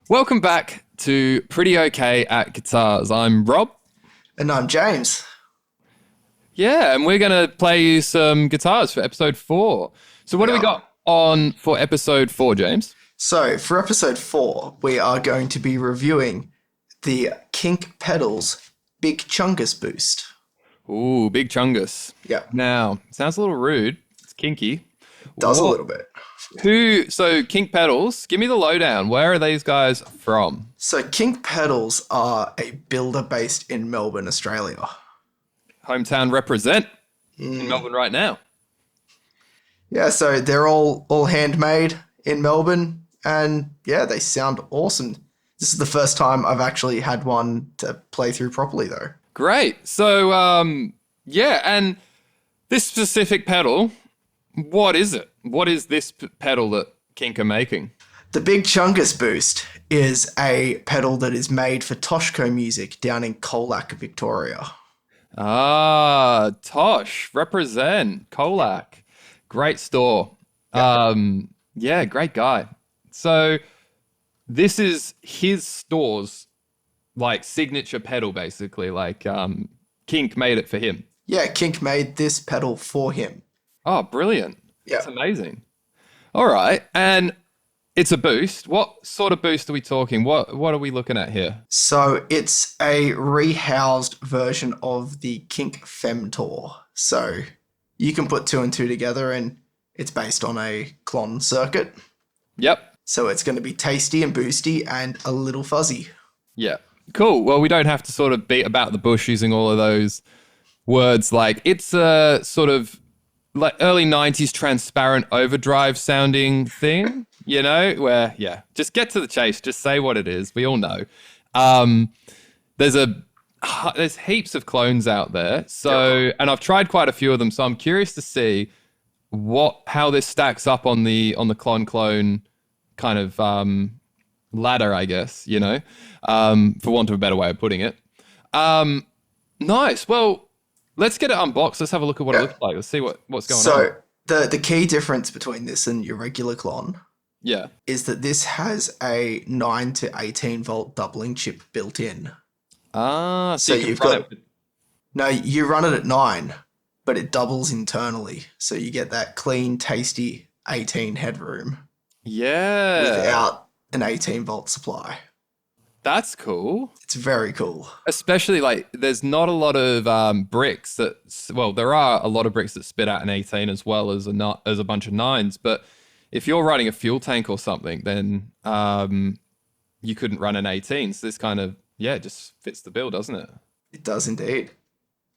Welcome back to Pretty Okay at Guitars. I'm Rob. And I'm James. Yeah, and we're going to play you some guitars for episode 4. So what We do we are. got on for episode 4, James? So, for episode 4, we are going to be reviewing the Kink pedals Big Chungus Boost. Ooh, big Chungus. Yeah, Now, sounds a little rude. It's kinky. does a What- little bit. So Kink pedals, give me the lowdown. Where are these guys from? So, Kink pedals are a builder based in Melbourne, Australia. Hometown represent in Melbourne right now. Yeah, so they're all handmade in Melbourne, and yeah, they sound awesome. This is the first time I've actually had one to play through properly, though. Great. So, yeah, and this specific pedal, what is it? What is this pedal that Kink are making? The Big Chungus Boost is a pedal that is made for Toshco Music down in Colac, Victoria. Ah, Tosh, represent, Colac. Great store. Yeah, great guy. So this is his store's like signature pedal, basically. Like Kink made it for him. Yeah, Kink made this pedal for him. Oh, brilliant. Yeah. That's amazing. All right. And it's a boost. What sort of boost are we talking? What are we looking at here? So it's a rehoused version of the Kink Femtor. So you can put two and two together, and it's based on a clon circuit. Yep. So it's going to be tasty and boosty and a little fuzzy. Yeah. Cool. Well, we don't have to sort of beat about the bush using all of those words. Like it's a sort of like early 90s transparent overdrive sounding thing, you know, where, yeah, just get to the chase. Just say what it is. We all know. There's heaps of clones out there. So, and I've tried quite a few of them. So I'm curious to see how this stacks up on the clone kind of ladder, I guess, you know, for want of a better way of putting it. Nice. Well, let's get it unboxed. Let's have a look at what it looks like. Let's see what's going on. So the key difference between this and your regular clon Yeah. is that this has a 9 to 18 volt doubling chip built in. Ah, so So you can you've run got- it. No, you run it at 9, but it doubles internally. So you get that clean, tasty 18 headroom Yeah. without an 18 volt supply. That's cool. It's very cool. Especially like there's not a lot of bricks there are a lot of bricks that spit out an 18 as well as a bunch of 9s, but if you're running a fuel tank or something, then you couldn't run an 18. So this kind of, yeah, just fits the bill, doesn't it? It does indeed.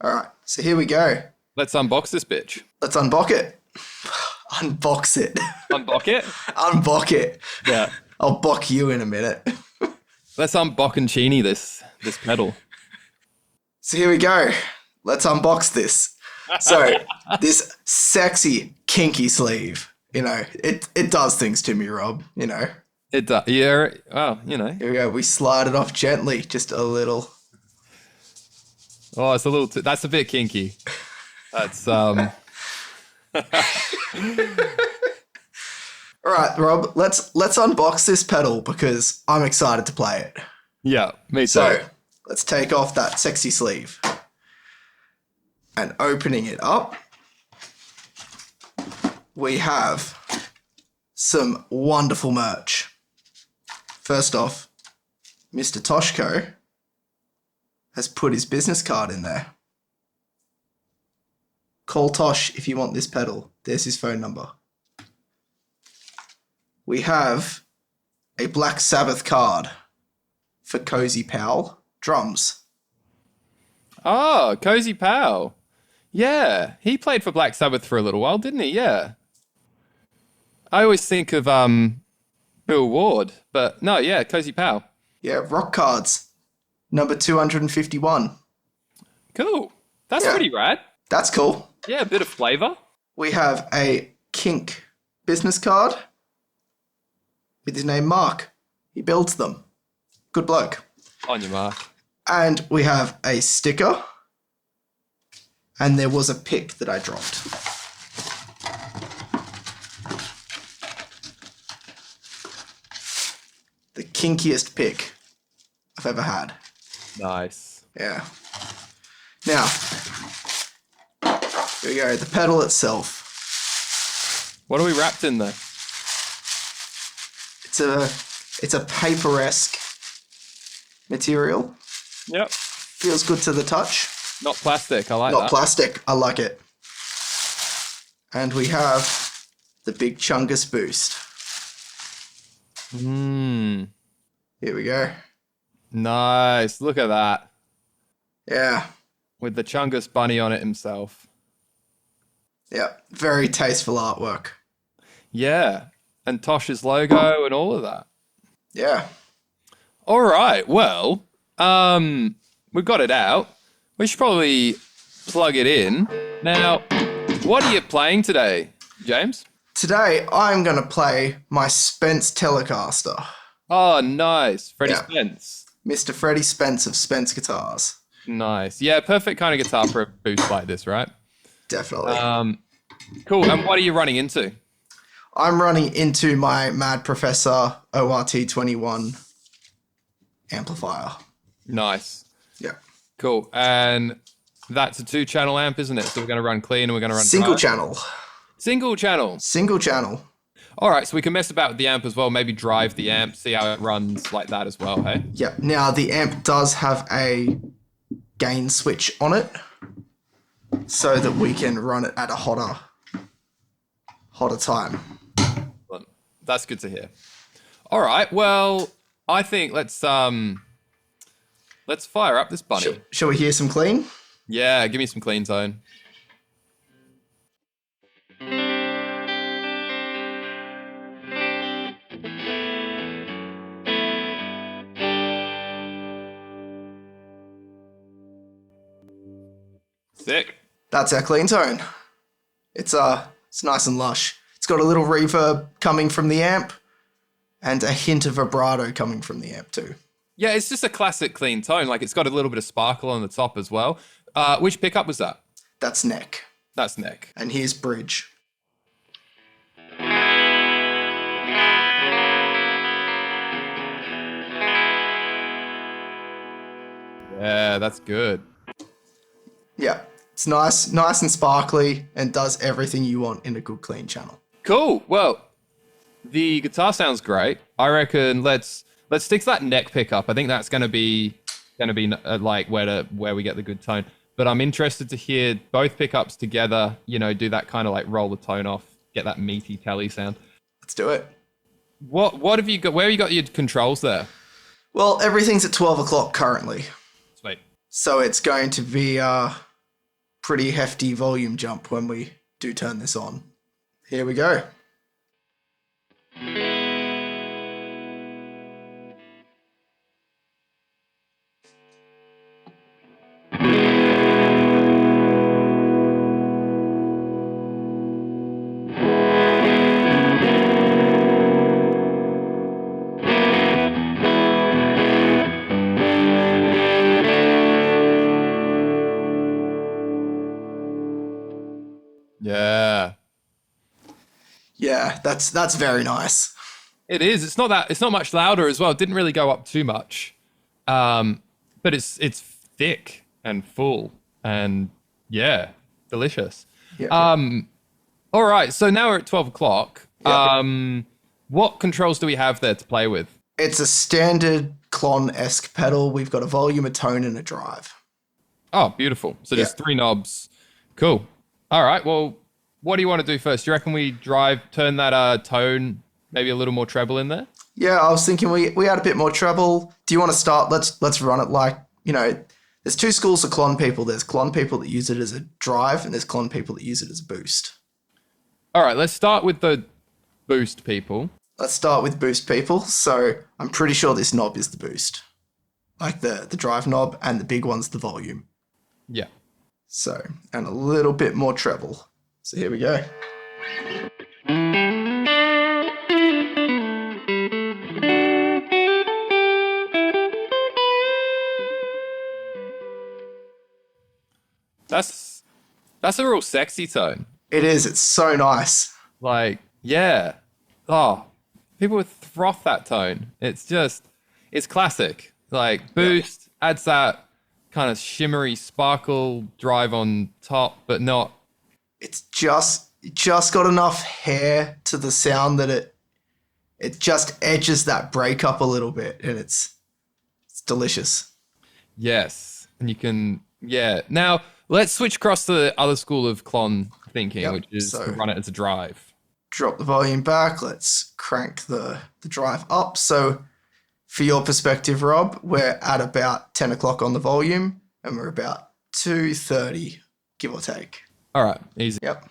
All right, so here we go. Let's unbox this bitch. Let's unbox it. Unbox it. Unbox it? Unbox it. Yeah. I'll bock you in a minute. Let's unbocconcini this pedal. So here we go. Let's unbox this. So this sexy, kinky sleeve, you know, it does things to me, Rob, you know. It does. Yeah. Well, you know. Here we go. We slide it off gently, just a little. Oh, it's a little. That's a bit kinky. That's All right, Rob, let's unbox this pedal because I'm excited to play it. Yeah, me too. So let's take off that sexy sleeve. And opening it up, we have some wonderful merch. First off, Mr. Toshco has put his business card in there. Call Tosh if you want this pedal. There's his phone number. We have a Black Sabbath card for Cozy Powell drums. Oh, Cozy Powell. Yeah, he played for Black Sabbath for a little while, didn't he? Yeah. I always think of Bill Ward, but no, yeah, Cozy Powell. Yeah, rock cards, number 251. Cool. That's Yeah. pretty rad. That's cool. Yeah, a bit of flavor. We have a Kink business card with his name Mark. He builds them. Good bloke. On your mark. And we have a sticker. And there was a pick that I dropped. the kinkiest pick I've ever had. Nice. Yeah. Now, here we go. The pedal itself. What are we wrapped in there? It's a paper-esque material. Yep. Feels good to the touch. Not plastic. I like that. Not plastic. I like it. And we have the big Chungas boost. Here we go. Nice. Look at that. Yeah. With the Chungus bunny on it himself. Yeah. Very tasteful artwork. Yeah. And Tosh's logo and all of that. Yeah. All right. Well, we've got it out. We should probably plug it in. Now, what are you playing today, James? Today, I'm going to play my Spence Telecaster. Oh, nice. Freddie Spence. Mr. Freddie Spence of Spence Guitars. Nice. Yeah, perfect kind of guitar for a boost like this, right? Definitely. Cool. And what are you running into? I'm running into my Mad Professor ORT21 amplifier. Nice. Yeah. Cool. And that's a 2-channel amp, isn't it? So we're going to run clean and we're going to run Single dry. channel. Single channel. Single channel. All right. So we can mess about with the amp as well. Maybe drive the amp, see how it runs like that as well, hey? Yeah. Now, the amp does have a gain switch on it so that we can run it at a hotter time. That's good to hear. All right. Well, I think let's fire up this bunny. Shall we hear some clean? Yeah, give me some clean tone. Sick. That's our clean tone. It's nice and lush. It's got a little reverb coming from the amp and a hint of vibrato coming from the amp too. Yeah, it's just a classic clean tone. Like it's got a little bit of sparkle on the top as well. Which pickup was that? That's neck. That's neck. And here's bridge. Yeah, that's good. Yeah, it's nice and sparkly and does everything you want in a good clean channel. Cool. Well, the guitar sounds great. I reckon let's stick to that neck pickup. I think that's going to be like where we get the good tone. But I'm interested to hear both pickups together. You know, do that kind of like roll the tone off, get that meaty telly sound. Let's do it. What have you got? Where have you got your controls there? Well, everything's at 12 o'clock currently. Sweet. So it's going to be a pretty hefty volume jump when we do turn this on. Here we go. Yeah. Yeah, that's very nice. It is. It's not much louder as well. It didn't really go up too much. But it's thick and full and yeah, delicious. Yeah. All right. So now we're at 12 o'clock. Yeah. What controls do we have there to play with? It's a standard Klon-esque pedal. We've got a volume, a tone, and a drive. Oh, beautiful. So there's 3 knobs. Cool. All right. Well, what do you want to do first? Do you reckon we turn that tone, maybe a little more treble in there? Yeah, I was thinking we add a bit more treble. Do you want to start? Let's run it like, there's 2 schools of Klon people. There's Klon people that use it as a drive, and there's Klon people that use it as a boost. All right, let's start with the boost people. Let's start with boost people. So I'm pretty sure this knob is the boost. Like the drive knob, and the big one's the volume. Yeah. So, and a little bit more treble. So here we go. That's a real sexy tone. It is. It's so nice. Like, yeah. Oh, People would froth that tone. It's classic. Like boost adds that kind of shimmery sparkle drive on top, but not. It's just got enough hair to the sound that it just edges that break up a little bit, and it's delicious. Yes, and you can Now let's switch across to the other school of clon thinking, which is to run it as a drive. Drop the volume back. Let's crank the drive up. So for your perspective, Rob, we're at about 10 o'clock on the volume, and we're about 2:30, give or take. All right, easy. Yep.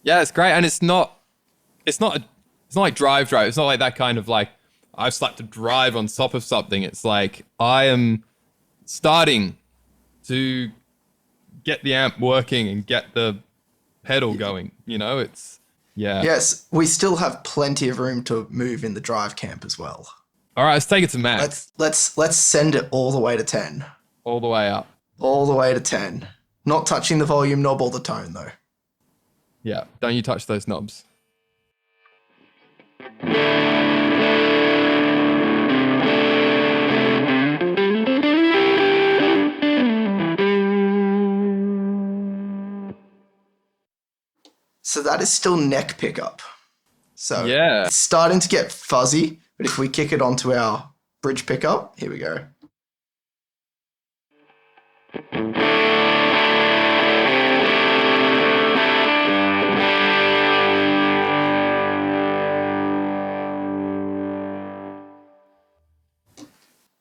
Yeah, it's great, and it's not like drive. It's not like that kind of like I've slapped a drive on top of something. It's like I am starting to get the amp working and get the pedal going. It's Yes, we still have plenty of room to move in the drive camp as well. All right, let's take it to max. Let's send it all the way to 10. All the way up. All the way to 10. Not touching the volume knob or the tone though. Yeah, don't you touch those knobs. So that is still neck pickup. So yeah, it's starting to get fuzzy, but if we kick it onto our bridge pickup, here we go.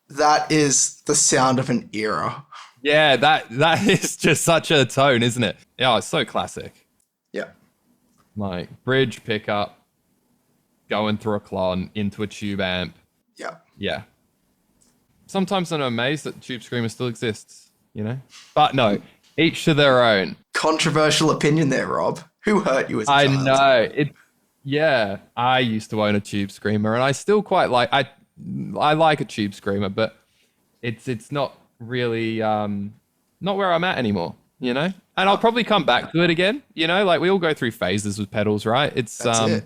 That is the sound of an era. Yeah, that is just such a tone, isn't it? Yeah, it's so classic. Yeah. Like bridge pickup, going through a clon into a tube amp. Yeah. Yeah. Sometimes I'm amazed that Tube Screamer still exists, But no, each to their own. Controversial opinion there, Rob. Who hurt you as a child? I know. Yeah, I used to own a Tube Screamer, and I still quite like. I like a Tube Screamer, but it's not really not where I'm at anymore, And I'll probably come back to it again, Like we all go through phases with pedals, right? It's That's it.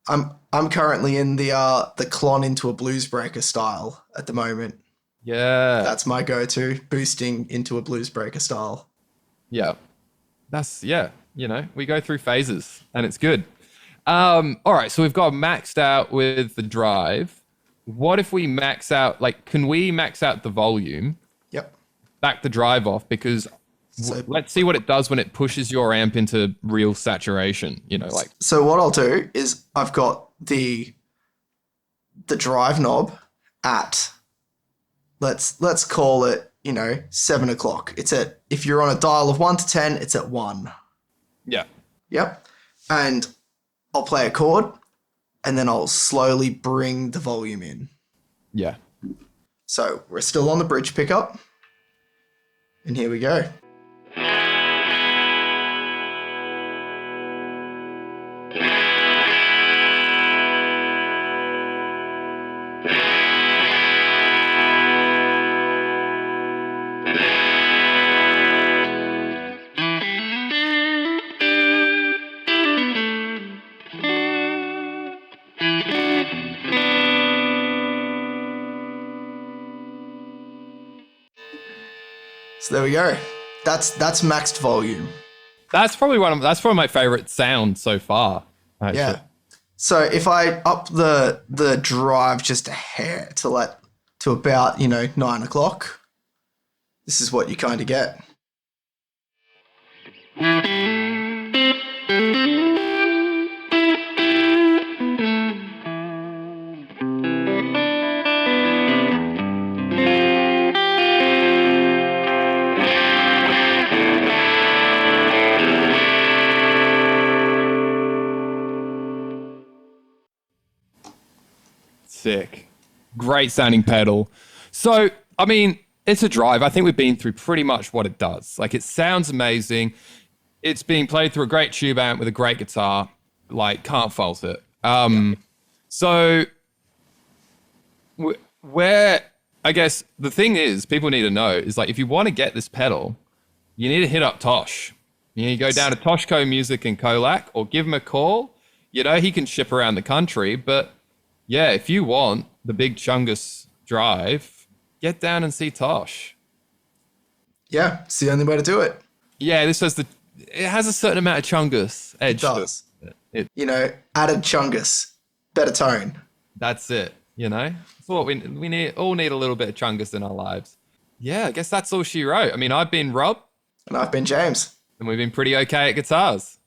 I'm currently in the clon into a blues breaker style at the moment. Yeah, that's my go-to, boosting into a blues breaker style. Yeah, we go through phases, and it's good. All right, so we've got maxed out with the drive. What if we max out, can we max out the volume? Yep. Back the drive off, because let's see what it does when it pushes your amp into real saturation, So what I'll do is I've got the drive knob at, let's call it, 7 o'clock. It's at, if you're on a dial of 1 to 10, it's at 1. Yeah. Yep. And I'll play a chord, and then I'll slowly bring the volume in. Yeah. So we're still on the bridge pickup, and here we go. So there we go. That's maxed volume. That's probably my favorite sounds so far. Actually. Yeah. So if I up the drive just a hair to about 9 o'clock, this is what you kind of get. Sick. Great sounding pedal. So, I mean, it's a drive. I think we've been through pretty much what it does. It sounds amazing. It's being played through a great tube amp with a great guitar. Can't fault it. So where I guess the thing is, people need to know is like, if you want to get this pedal, you need to hit up Tosh. You need to go down to Toshco Music in Colac or give him a call. You know, he can ship around the country, but yeah, if you want the big Chungas drive, get down and see Tosh. Yeah, it's the only way to do it. Yeah, it has a certain amount of Chungas edge. It does. It, You know, added Chungus, better tone. that's it. You know, that's what we all need a little bit of Chungus in our lives. Yeah, I guess that's all she wrote. I mean, I've been Rob, And I've been James. and we've been pretty okay at guitars.